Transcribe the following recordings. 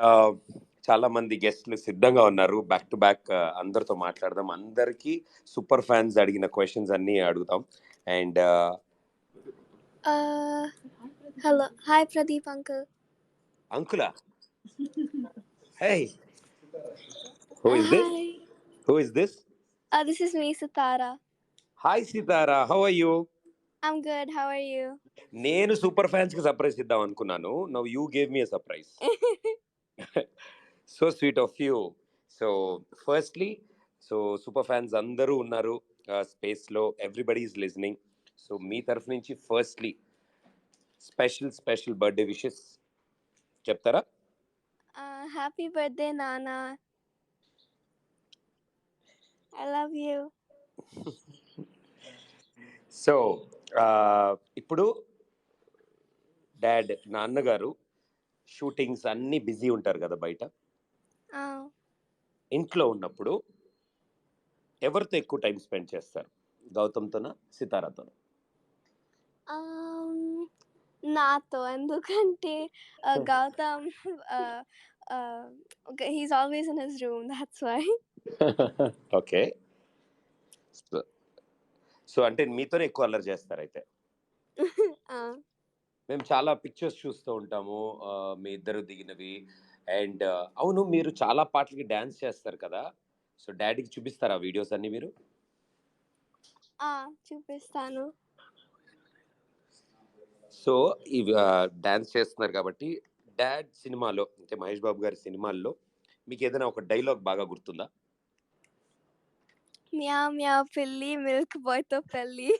ఆహ్, చాలా మంది గెస్ట్‌లు సిద్ధంగా ఉన్నారు. బ్యాక్ టు బ్యాక్ అందరితో మాట్లాడదాం. అందరికీ సూపర్ ఫ్యాన్స్ అడిగిన క్వెషన్స్ అన్నీ అడుగుతాం. And Hello. Hi, Pradeep uncle. అంకులా? Hey! Who is this? Hi. Who is this? This is me, Sitara. Hi Sitara. How are you? I'm good. How are you? నేను super ఫ్యాన్స్‌కి surprise ఇద్దాం అనుకున్నాను. Now you gave me a surprise. So sweet of you. So firstly super fans అందరూ ఉన్నారు స్పేస్‌లో. Everybody is listening. So మీ తరఫు నుంచి ఫస్ట్‌లీ స్పెషల్ బర్త్‌డే విషెస్ చెప్తారా? Happy birthday, Nana. I love you. So ఇప్పుడు నాన్నగారు షూటింగ్స్ అన్నీ బిజీ ఉంటారు కదా బయట. Oh. ఇంట్లో ఉన్నప్పుడు ఎవరితో ఎక్కువ టైం స్పెండ్ చేస్తారు? గౌతమ్‌తోనా? సితారాతోనా? నాతో ఎందుకంటే Gautam okay, he's always in his room. That's why. Okay. So అంటే మీతోనే ఎక్కువ అల్లరి చేస్తారైతే. మేము చాలా పిక్చర్స్ చూస్తూ ఉంటాము మీ ఇద్దరు దిగినవి. అండ్ అవును, మీరు చాలా పాటలకి డాన్స్ చేస్తారు కదా. సో డాడీకి చూపిస్తారా వీడియోస్ అన్ని మీరు? చూపిస్తాను. సో ఇవి డాన్స్ చేస్తున్నారు కాబట్టి డాడ్ సినిమాలో అంటే మహేష్ బాబు గారి సినిమాల్లో మీకు ఏదైనా ఒక డైలాగ్ బాగా గుర్తుందా? మ్యావ్ మ్యావ్ పిల్లి మిల్క్ బాయ్ తో పెళ్ళి.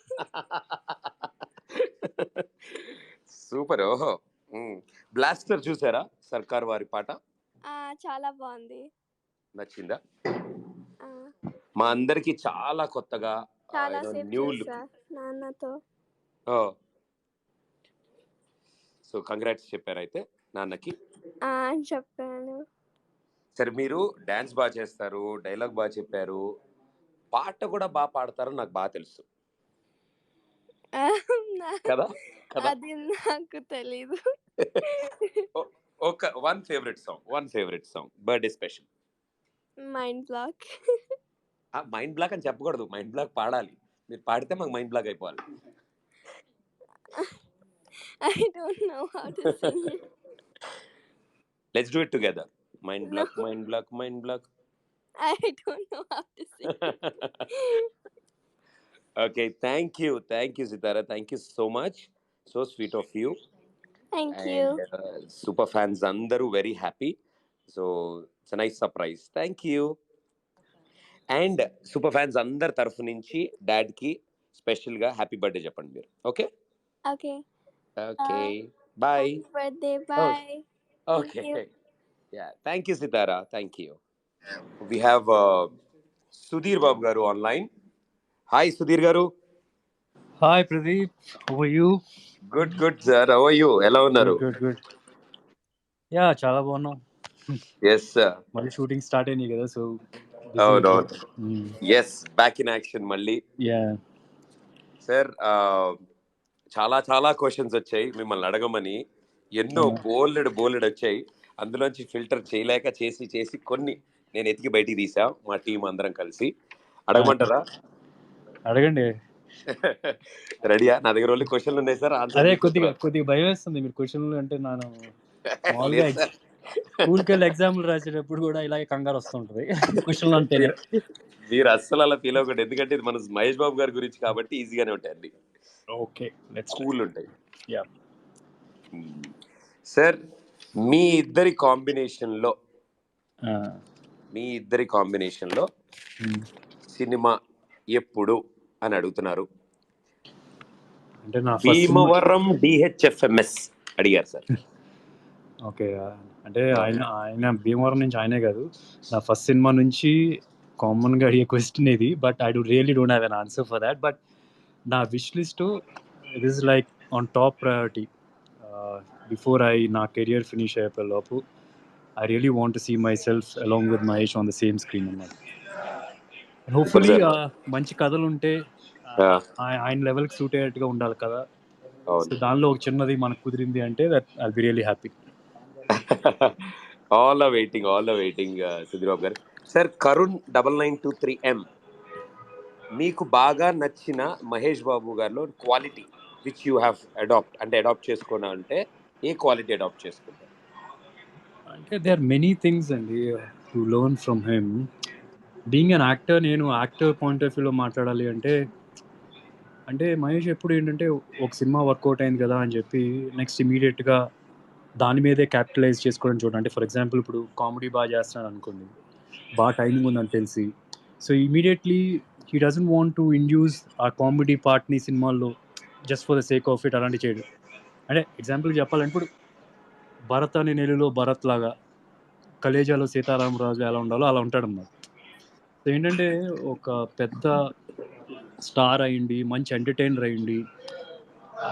సూపర్. ఓహో. బ్లాస్టర్ చూసారా సర్కార్ వారి పాట? చాలా బాగుంది. నచ్చిందా? మా అందరికి చాలా కొత్తగా చాలా న్యూ లుక్. నాన్నతో. సో కంగ్రాట్స్ చెప్పారు అయితే నాన్నకి. చెప్పాను. సరే, మీరు డాన్స్ బాగా చేస్తారు, డైలాగ్ బాగా చెప్పారు, పాట కూడా బాగా పాడతారు నాకు బాగా తెలుసు కదా కదా. అది నాకు తెలీదు. ఒక one favourite song birthday special. Mind block. Mind block అని చెప్పకూడదు, మైండ్ బ్లాక్ పాడాలి. మీరు పాడితే మాకు మైండ్ బ్లాక్ అయిపోవాలి. I don't know how to sing it. Let's do it together. Mind block, no. Mind block. I don't know how to sing it. Okay, thank you, Sitara. Thank you so much. So sweet of you. Thank you. Super fans andaru very happy. So it's a nice surprise. Thank you. And super fans అందరి తరఫు నుంచి dad కి special గా happy birthday చెప్పండి మీరు. Okay okay okay bye. Happy birthday. Bye. Okay yeah thank you Sitara. Thank you. We have Sudheer Babu garu online. Hi Sudheer garu. Hi Pradeep, how are you? Good sir, how are you? ఎలా ఉన్నారు? Good. Yeah చాలా బాగున్నాం. yes sir. మళ్ళీ shooting start అయింది కదా, so అవును. yes, back in action మళ్ళీ. Yeah sir చాలా క్వశ్చన్స్ వచ్చాయి మిమ్మల్ని అడగమని. ఎన్నో బోలెడ్ వచ్చాయి. అందులోంచి ఫిల్టర్ చేయలేక చేసి కొన్ని నేను ఎతికి బయటికి తీసా మా టీం అందరం కలిసి. అడగమంటారా? అడగండి. రెడీయా? నా దగ్గర ఓన్లీ క్వశ్చన్లు ఉన్నాయి సార్. అదే కొద్దిగా భయం వేస్తుంది మీరు క్వశ్చన్లు అంటే. నేను మామూలుగా స్కూల్కి వెళ్ళి ఎగ్జామ్లు రాసేటప్పుడు కూడా ఇలాగే కంగారు వస్తుంటది క్వశ్చన్లు అంటే. మీరు అస్సలు అలా ఫీల్ అవ్వకండి, ఎందుకంటే ఇది మన మహేష్ బాబు గారి గురించి కాబట్టి ఈజీగానే ఉంటాయండి. ఓకే, కూల్ ఉంటాయి. యా సార్, మీ ఇద్దరి కాంబినేషన్ లో సినిమా ఎప్పుడు అని అడుగుతున్నారు. అంటే నా భీమవరం DHFMS అడిగారు సార్. ఓకే, అంటే ఆయన భీమవరం నుంచి ఆయనే కాదు, నా ఫస్ట్ సినిమా నుంచి కామన్గా అడిగే క్వశ్చన్ ఇది. But I really don't have an answer for that. But నా wish list it is like on top priority. Before నా కెరియర్ ఫినిష్ అయిపోయేలోపు I really want to see myself along with Mahesh on the same screen అన్నమాట. Hopefully మంచి కథలు ఉంటే ఆయన లెవెల్కి suit అయ్యేట్టుగా ఉండాలి కదా. సో దానిలో ఒక చిన్నది మనకు కుదిరింది అంటే that I'll be really happy. All waiting Sudheer గారు. సార్ కరుణ్ 9923M, మీకు బాగా నచ్చిన మహేష్ బాబు గారిలో quality which you have adopt చేసుకున్నా అంటే ఏ క్వాలిటీ అడాప్ట్ చేసుకుంటారు? అంటే దే ఆర్ మెనీ థింగ్స్ అండి to learn from him. Being an actor, నేను యాక్టర్ పాయింట్ ఆఫ్ వ్యూలో మాట్లాడాలి అంటే మహేష్ ఎప్పుడు ఏంటంటే ఒక సినిమా వర్కౌట్ అయింది కదా అని చెప్పి నెక్స్ట్ ఇమీడియట్గా దాని మీదే క్యాపిటలైజ్ చేసుకోవడం చూడండి. అంటే ఫర్ ఎగ్జాంపుల్ ఇప్పుడు కామెడీ బాగా చేస్తున్నాడు అనుకోండి, బాగా టైమింగ్ ఉందని తెలిసి, so immediately he doesn't want to induce ఆ కామెడీ పార్ట్ని సినిమాల్లో just for the sake of it అలాంటి చేయడు. అంటే ఎగ్జాంపుల్ చెప్పాలంటే ఇప్పుడు భరత్ అనే నెలలో భరత్ లాగా, కలేజాలో సీతారామరాజు ఎలా ఉండాలో అలా ఉంటాడు అన్నమాట. సో ఏంటంటే ఒక పెద్ద స్టార్ అయ్యింది, మంచి ఎంటర్టైనర్ అయ్యింది,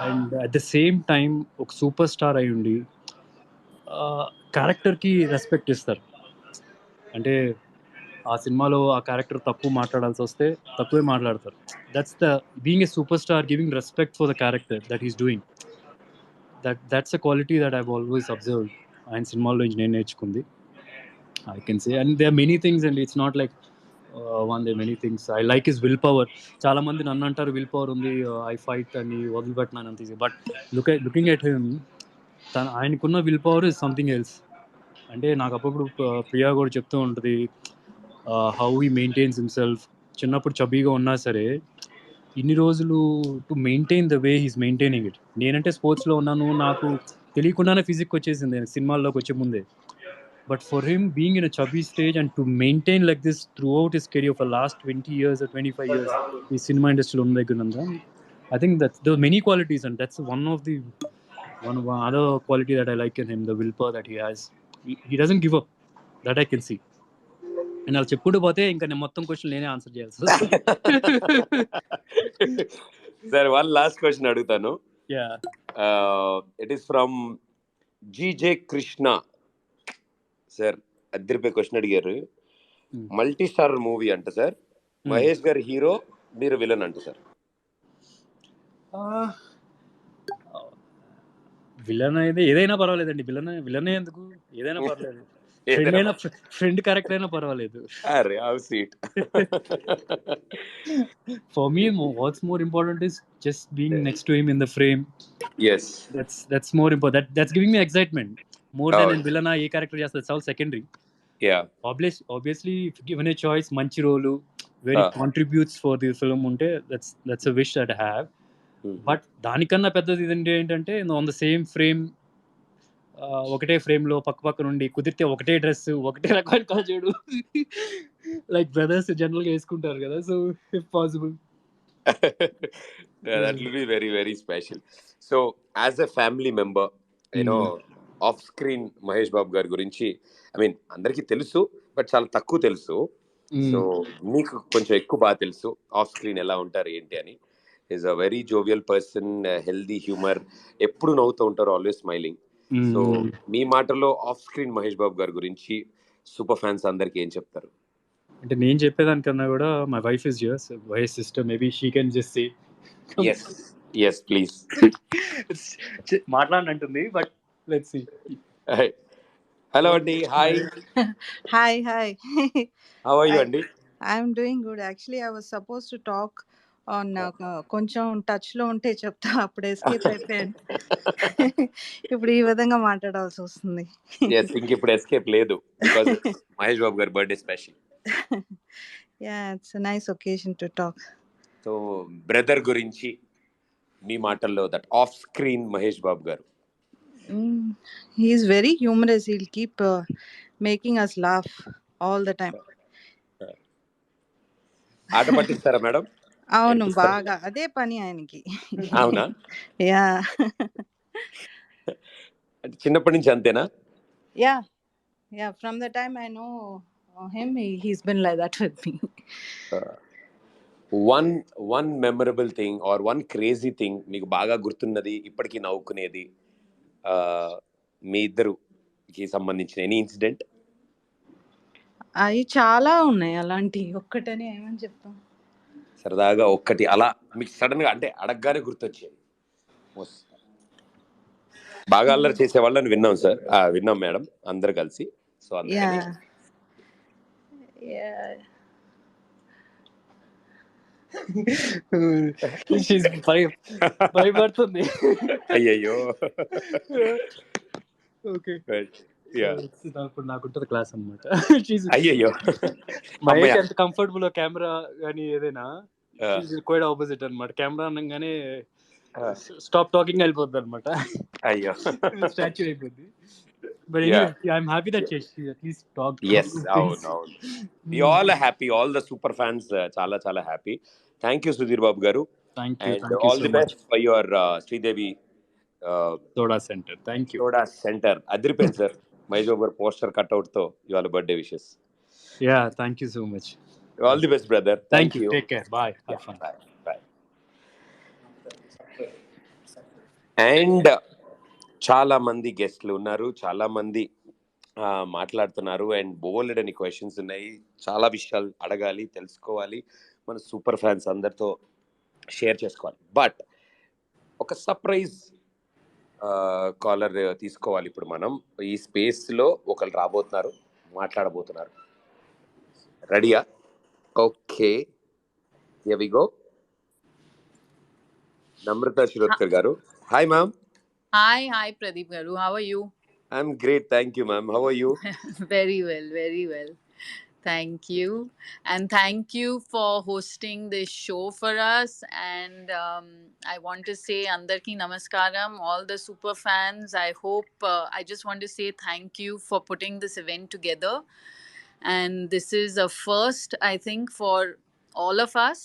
and at the same time ఒక సూపర్ స్టార్ అయ్యింది, క్యారెక్టర్కి రెస్పెక్ట్ ఇస్తారు. అంటే ఆ సినిమాలో ఆ క్యారెక్టర్ తప్పు మాట్లాడాల్సి వస్తే తక్కువే మాట్లాడతారు. That's the being a super star, giving respect for the character that is doing. That's a quality that I've always observed. ఆయన సినిమాల్లో నుంచి నేను నేర్చుకుంది, I can say. And there are many things, and it's not like there are many things. I like his willpower. చాలా మంది నన్ను అంటారు will power ఉంది, ఐ ఫైట్ అని వదిలిపెట్టినాను అంత easy. But looking at him, ఆయనకున్న will power is something else. అంటే నాకు అప్పుడప్పుడు ప్రియా కూడా చెప్తూ ఉంటుంది హౌ హీ మెయింటైన్స్ హిమ్సెల్ఫ్. చిన్నప్పుడు చబ్బీగా ఉన్నా సరే ఇన్ని రోజులు to maintain the way he's maintaining it. నేనంటే స్పోర్ట్స్లో ఉన్నాను, నాకు తెలియకుండానే ఫిజిక్ వచ్చేసింది సినిమాల్లోకి వచ్చే ముందే. But for him, being in a chubby stage and to maintain like this throughout his career for last 20 years or 25 years, the cinema industry, I think that there are many qualities, and that's one other quality that I like in him, the willpower that he has. He doesn't give up, that I can see. And I'll చెప్పుకుంటూ పోతే ఇంకా నేను మొత్తం question నేనే answer చేయాల్సి వస్తుంది. Sir one last question అడుగుతాను. Yeah. It is from GJ Krishna. Sir అద్దరిపై క్వశ్చన్ అడిగారు. మల్టీ స్టార్ మూవీ అంట సార్, మహేష్ గారు హీరో, మీరు విలన్ అంట సార్. విలన్ అయితే ఏదైనా పర్వాలేదండి, విలనే ఎందుకు, ఏదైనా పర్లేదు. ఫ్రెండ్ క్యారెక్టర్ అయినా పర్వాలేదు. For me, what's more important is just being next to him in the frame. Yes. That's more important. That's giving me excitement more than in villain A character చేస్తా. That's all secondary. Yeah. Obviously, if given a choice, మంచి రోలు where it contributes for the film ఉంటే that's a wish that I have. But దానికన్నా పెద్దది ఏంటంటే on the same frame, ఒకటే frame లో పక్క నుండి కుదిరితే ఒకటే డ్రెస్, ఒకటే రకమైన కాజోడు, లైక్ బ్రదర్స్ జనరల్ గా వేసుకుంటారు కదా. So if possible, that will be very very special. So as a family member, you know, off screen Mahesh Babu గారి గురించి ఐ మీన్ అందరికీ తెలుసు, బట్ చాలా తక్కువ తెలుసు. సో మీకు కొంచెం ఎక్కువ బాగా తెలుసు ఆఫ్ స్క్రీన్ ఎలా ఉంటారు ఏంటి అని. Is a very jovial person, healthy humour, ఎప్పుడు నవ్వుతూ ఉంటారు, ఆల్వేస్ స్మైలింగ్. సో మీ మాటలో ఆఫ్ స్క్రీన్ మహేష్ బాబు గారి గురించి సూపర్ ఫ్యాన్స్ అందరికి ఏం చెప్తారు? అంటే నేను చెప్పేదానికన్నా కూడా my wife is here, wife sister, maybe she can just say. yes please. మాట్లాడనంటుంది, బట్ లెట్స్ సీ. హలో అండి. Hi. Hi. How are you, Andy? I'm doing good. Actually, I was supposed to talk on కొంచెం touch లో ఉంటే చెప్తా, అప్పుడు escape అయిపోయాను. ఇప్పుడు ఈ విధంగా మాట్లాడాల్సి వస్తుంది. yes, ఇంక ఇప్పుడు ఎస్కేప్ లేదు, బికాజ్ మహేష్ బాబు గారి birthday special. Yeah, it's a nice occasion to talk. So brother గురించి మీ మాటల్లో, దట్ ఆఫ్ స్క్రీన్ మహేష్ బాబు గారు. He is very humorous. He'll keep making us laugh all the time. ఆట పట్టిస్తారా మేడం? అవును, బాగా అదే పని ఆయనకి. అవునా? యా. చిన్నప్పటి నుంచి అంతేనా? Yeah, from the time I know him, he's been like that with me. one memorable thing or one crazy thing మీకు బాగా గుర్తున్నది, ఇప్పటికీ నవ్వుకునేది, మీ ఇద్దరుకి సంబంధించిన ఎనీ ఇన్సిడెంట్? అవి చాలా ఉన్నాయి అలాంటి, ఒక్కటని ఏమని చెప్తాం. సరదాగా ఒక్కటి అలా మీకు సడన్ గా అంటే అడగగానే గుర్తొచ్చేది. బాగా అల్లరి చేసే వాళ్ళని విన్నాం సార్, విన్నాం మేడం, అందరు కలిసి. సో అందుకని యా భయపడుతుంది. అయ్యయ్యో. ఓకే. యా. ఇప్పుడు నాకుంటుంది క్లాస్ అనమాట. అయ్యయ్యో. మహేష్ అమ్మయ్య. ఎంత కంఫర్టబుల్ కెమెరా కానీ ఏదైనా క్వైట్ ఆపోజిట్ అనమాట. కెమెరా అనగానే స్టాప్ టాకింగ్ వెళ్ళిపోద్ది అనమాట. అయ్యో. స్టాచ్యూ అయిపోద్ది. But Yeah. I'm happy that at least talk. Yes, అవును. We all are happy, all the super fans చాలా చాలా happy. Thank you Sudheer Babu garu. Thank you. And all the best for your Sridevi soda centre. Thank you. Soda centre. అదిరిపోయింది sir. మైజోబర్ poster cutout తో ఇవాళ birthday wishes. Yeah thank you so much. All the best brother. Thank you. Take care. Bye. Have fun. Bye. And చాలా మంది గెస్ట్లు ఉన్నారు, చాలా మంది మాట్లాడుతున్నారు అండ్ బోల్డ్ అని క్వశ్చన్స్ ఉన్నాయి. చాలా విషయాలు అడగాలి, తెలుసుకోవాలి, మన సూపర్ ఫ్యాన్స్ అందరితో షేర్ చేసుకోవాలి. బట్ ఒక సర్ప్రైజ్ కాలర్ తీసుకోవాలి ఇప్పుడు మనం. ఈ స్పేస్లో ఒకరు రాబోతున్నారు, మాట్లాడబోతున్నారు. రెడీయా? Okay, here we go. Namrata Shirodkar garu. Hi ma'am. Hi, Pradeep Garu. How are you? I'm great, thank you ma'am. How are you? Very well, very well. Thank you. And thank you for hosting this show for us. And I want to say, Andarki Namaskaram, all the super fans. I hope, I just want to say thank you for putting this event together. And this is a first, I think, for all of us.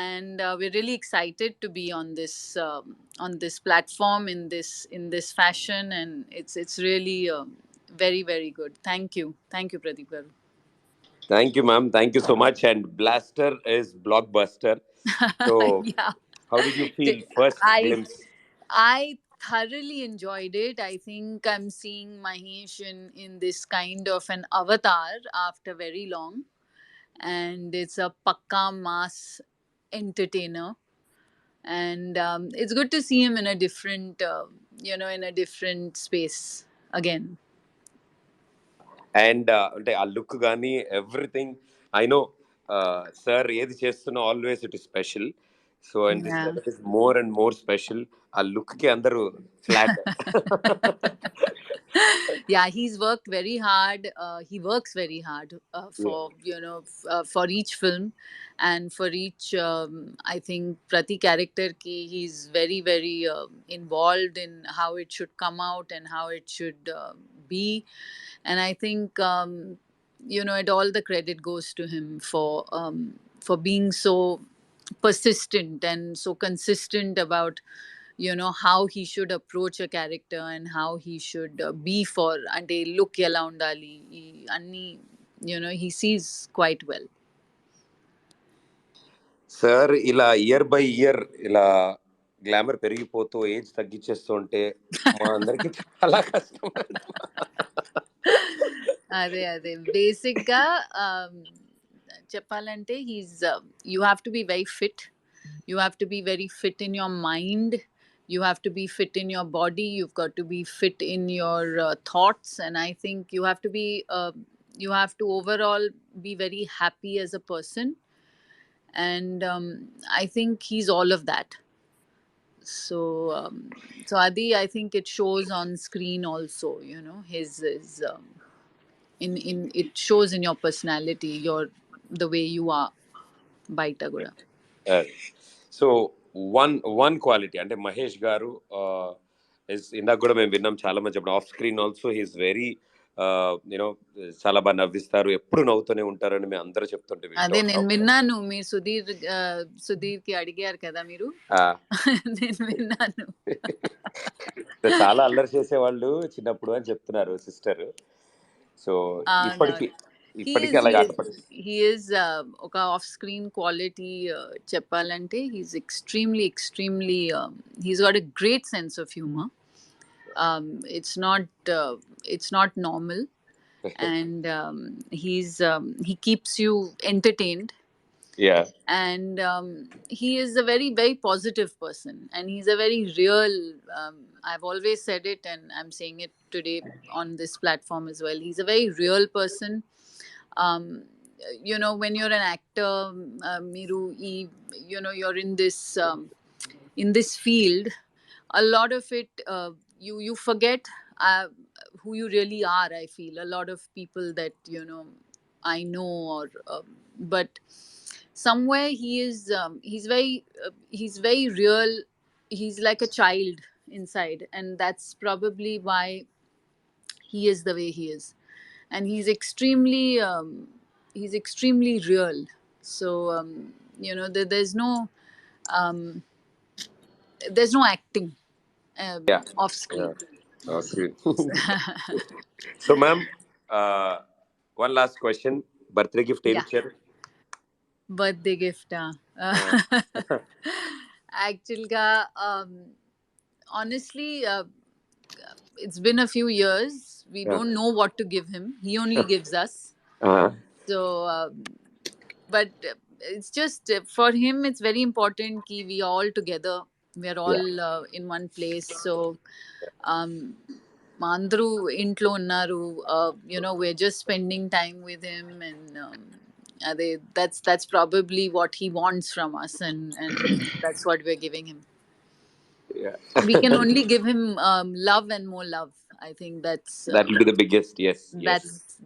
And we're really excited to be on this platform in this fashion, and it's really very, very good. Thank you, Pradeep Garu. Thank you ma'am, thank you so much. And Blaster is blockbuster. So Yeah, how did you feel first glimpse? I thoroughly enjoyed it. I think I'm seeing Mahesh in this kind of an avatar after very long, and it's a pakka mass entertainer. And it's good to see him in a different in a different space again. And అంటే ఆ look కానీ everything I know sir ఏది చేస్తున్నా always it is special. So and Yeah. This is more and more special. ఆ look కి అందరూ flat. Yeah, he's worked very hard. He works very hard for for each film, and for each I think Prati character ki he's very, very involved in how it should come out and how it should be. And I think it all the credit goes to him for being so persistent and so consistent about how he should approach a character and how he should be for ante look ela undali anni he sees quite well. Sir ఇలా year by year ఇలా glamour పెరిగిపోతూ age తగ్గించేస్తూ ఉంటే మా అందరికి చాలా కష్టం. అదే basic గా చెప్పాలంటే you have to be very fit. You have to be very fit in your mind. You have to be fit in your body. You've got to be fit in your thoughts. And I think you have to overall be very happy as a person. And I think he's all of that. So Adi, I think it shows on screen also. His in it shows in your personality, the way you are. Baita కూడా. So one quality అంటే మహేష్ గారు ఇందాక కూడా మేము విన్నాం చాలా మంది చెప్పడం off screen also he's very చాలా బాగా నవ్విస్తారు, ఎప్పుడు నవ్వుతూనే ఉంటారని మేము అందరూ చెప్తుంటే అదే నేను విన్నాను. మీరు సుధీర్ కి అడిగారు కదా మీరు. నేను విన్నాను. చాలా అల్లరి చేసేవాళ్ళు చిన్నప్పుడు అని చెప్తున్నారు సిస్టర్. సో ఇప్పటికీ అలాగే he is ఒక ఆఫ్ స్క్రీన్ క్వాలిటీ చెప్పాలంటే he's extremely he's got a great sense of humor. It's not normal, and he keeps you entertained. Yeah. And he is a very, very positive person, and he's a very real, I've always said it and I'm saying it today on this platform as well. He's a very real person. um, when you're an actor, Miru, you're in this field, a lot of it, you forget who you really are. I feel a lot of people that I know, or but somewhere he's very real. He's like a child inside, and that's probably why he is the way he is. And he's extremely real. So um, there's no acting Yeah. off Yeah. screen. Okay. So, ma'am, one last question. Birthday gift Yeah. ఇచ్చారు? Birthday gift. Actually, honestly, it's been a few years. We don't know what to give him. He only gives us. So, but it's just for him, it's very important that we are all together. We are all in one place. So, Mandru intlo unnaru. We're just spending time with him, and that's probably what he wants from us, and that's what we're giving him. Yeah. We can only give him love and more love. I think That will be the biggest. Yes.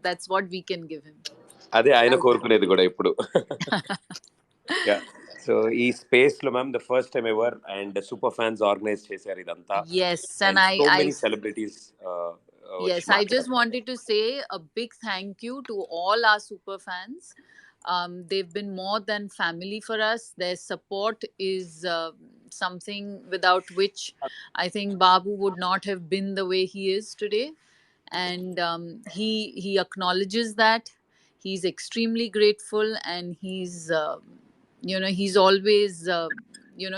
that's what we can give him. అదే ఆయన కోరుకునేది కూడా ఇప్పుడు. Yeah. So ఈ space లో ma'am the first time ever and super fans organise చేశారు ఇదంతా. Yes, and and so many celebrities. Yes, I just wanted to say a big thank you to all our super fans. They've been more than family for us. Their support is something without which I think Babu would not have been the way he is today. And he acknowledges that. He's extremely grateful, and he's always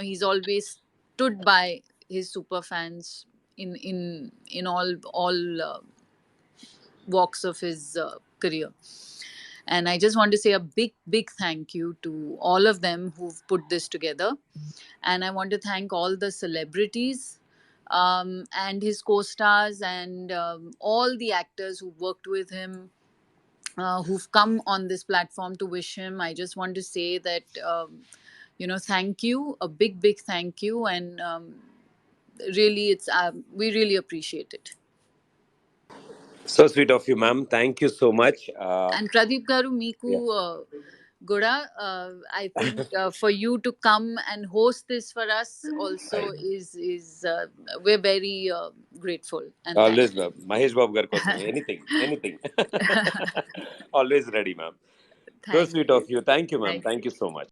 he's always stood by his super fans in all walks of his career. And I just want to say a big thank you to all of them who've put this together. And I want to thank all the celebrities and his co-stars, and all the actors who worked with him, who've come on this platform to wish him. I just want to say that thank you, a big thank you. And really, it's we really appreciate it. So sweet of you, ma'am. Thank you so much. And Pradeep garu, meeku Goda, I think for you to come and host this for us also is we're very grateful. And Always, ma'am. Mahesh Babu garu kosam anything. Always ready, ma'am. So sweet of you. Thank you, ma'am. Thank you so much.